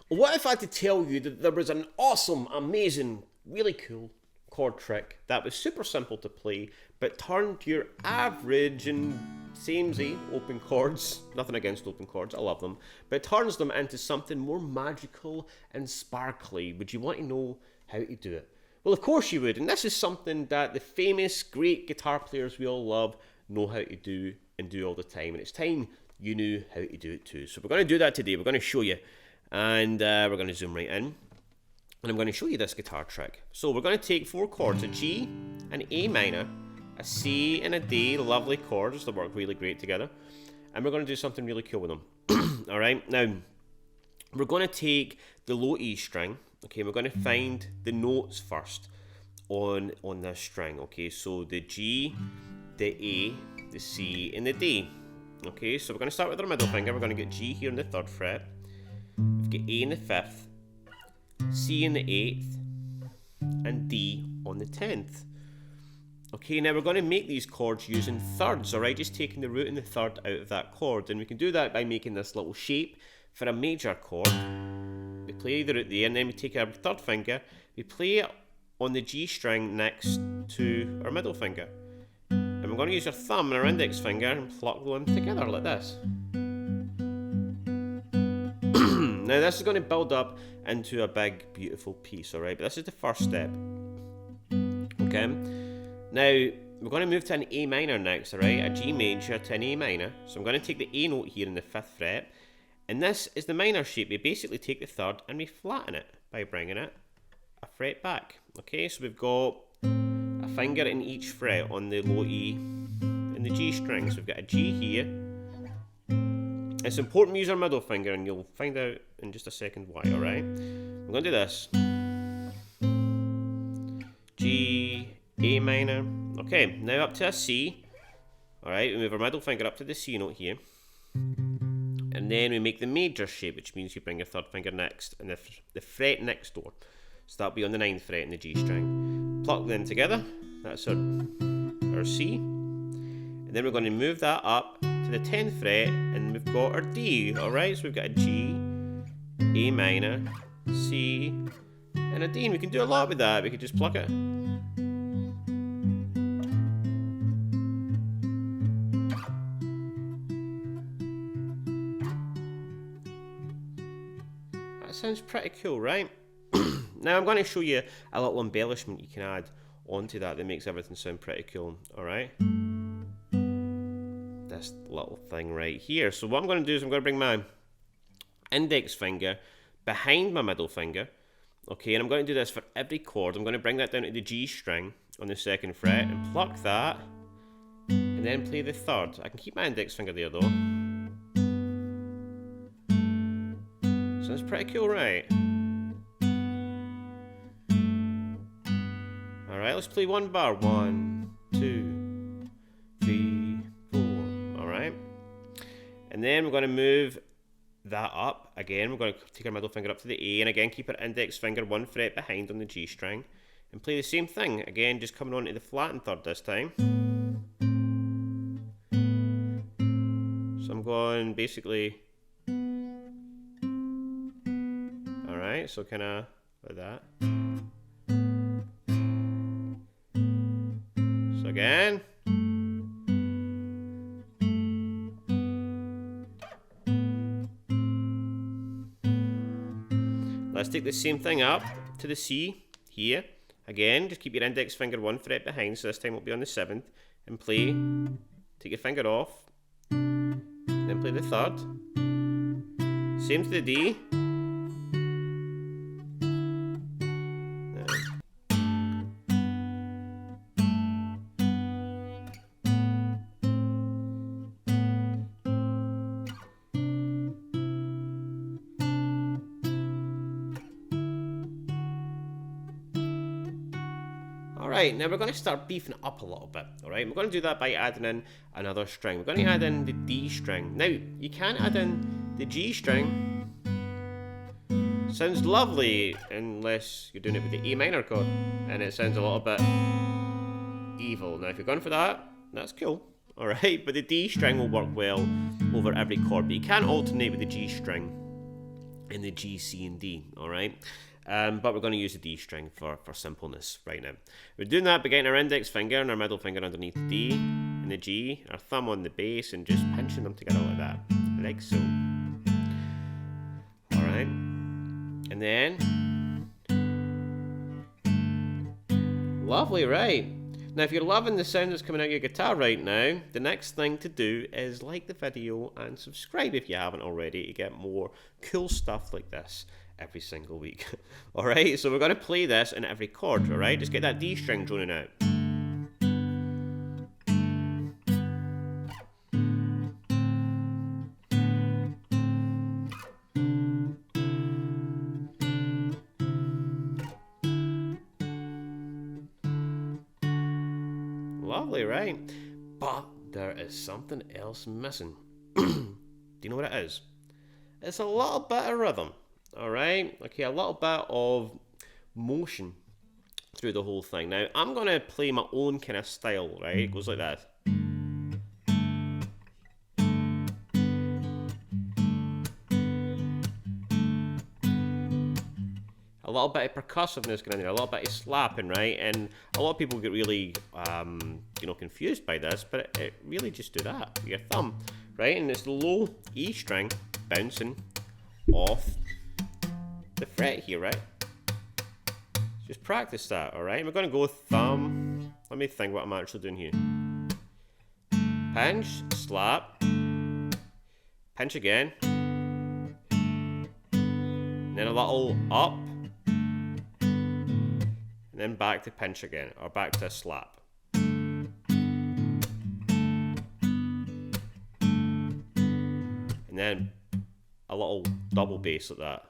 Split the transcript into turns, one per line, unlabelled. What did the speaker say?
What if I had to tell you that there was an awesome, amazing, really cool chord trick that was super simple to play, but turned your average and samey open chords, nothing against open chords, I love them, but turns them into something more magical and sparkly? Would you want to know how to do it? Well, of course you would, and this is something that the famous, great guitar players we all love know how to do and do all the time, and it's time you knew how to do it too. So we're going to do that today. We're going to show you, and we're going to zoom right in. And I'm going to show you this guitar trick. So we're going to take 4 chords, a G, an A minor, a C, and a D, lovely chords that work really great together. And we're going to do something really cool with them. Alright, now, we're going to take the low E string, okay, we're going to find the notes first on this string, okay, so the G, the A, the C, and the D. Okay, so we're going to start with our middle finger, we're going to get G here on the 3rd fret, we've got A in the 5th, C in the 8th, and D on the 10th. Okay, now we're going to make these chords using thirds, alright, just taking the root and the third out of that chord, and we can do that by making this little shape for a major chord. We play the root there, and then we take our 3rd finger, we play it on the G string next to our middle finger, and we're going to use our thumb and our index finger and pluck them together like this. Now this is going to build up into a big beautiful piece, alright, but this is the first step. Okay, now we're going to move to an A minor next, alright, a G major to an A minor. So I'm going to take the A note here in the 5th fret, and this is the minor shape. We basically take the 3rd and we flatten it by bringing it a fret back. Okay, so we've got a finger in each fret on the low E and the G string. So we've got a G here. It's important we use our middle finger, and you'll find out in just a second why, alright? I'm going to do this. G, A minor. Okay, now up to a C. Alright, we move our middle finger up to the C note here. And then we make the major shape, which means you bring your 3rd finger next, and the fret next door. So that'll be on the 9th fret in the G string. Pluck them together. That's our C. And then we're going to move that up to the 10th fret, and we've got our D, alright? So we've got a G, A minor, C, and a D, and we can do a lot with that. We could just pluck it. That sounds pretty cool, right? Now I'm going to show you a little embellishment you can add onto that makes everything sound pretty cool, alright? This little thing right here. So what I'm going to do is I'm going to bring my index finger behind my middle finger, okay, and I'm going to do this for every chord. I'm going to bring that down to the G string on the 2nd fret and pluck that, and then play the 3rd. I can keep my index finger there though. Sounds pretty cool, right? Alright, let's play one bar. 1, 2, 3, 4. Alright. And then we're going to move that up. Again, we're going to take our middle finger up to the A, and again keep our index finger 1 fret behind on the G string, and play the same thing. Again, just coming on to the flattened 3rd this time. So I'm going basically... Alright, so kind of like that. So again. Let's take the same thing up to the C here. Again, just keep your index finger 1 fret behind, so this time it'll be on the 7th, and play. Take your finger off, then play the 3rd. Same to the D. Alright, now we're going to start beefing it up a little bit, alright? We're going to do that by adding in another string. We're going to add in the D string. Now, you can add in the G string. Sounds lovely, unless you're doing it with the A minor chord, and it sounds a little bit evil. Now, if you're going for that, that's cool, alright? But the D string will work well over every chord, but you can alternate with the G string. in the G, C, and D, all right? But we're going to use the D string for simpleness right now. We're doing that by getting our index finger and our middle finger underneath the D and the G, our thumb on the bass, and just pinching them together like that, like so. All right? And then, lovely, right? Now, if you're loving the sound that's coming out of your guitar right now, the next thing to do is like the video and subscribe if you haven't already to get more cool stuff like this every single week. Alright, so we're going to play this in every chord, alright? Just get that D string droning out. Lovely, right? But there is something else missing. Do you know what it is? It's a little bit of rhythm, alright? Okay, a little bit of motion through the whole thing. Now, I'm going to play my own kind of style, right? It goes like that. A little bit of percussiveness going in there, a little bit of slapping, right? And a lot of people get really, confused by this, but it really just do that with your thumb, right? And it's the low E string bouncing off the fret here, right? Just practice that, all right? We're going to go thumb. Let me think what I'm actually doing here. Pinch, slap, pinch again, and then a little up, and then back to pinch again, or back to slap. And then a little double bass like that.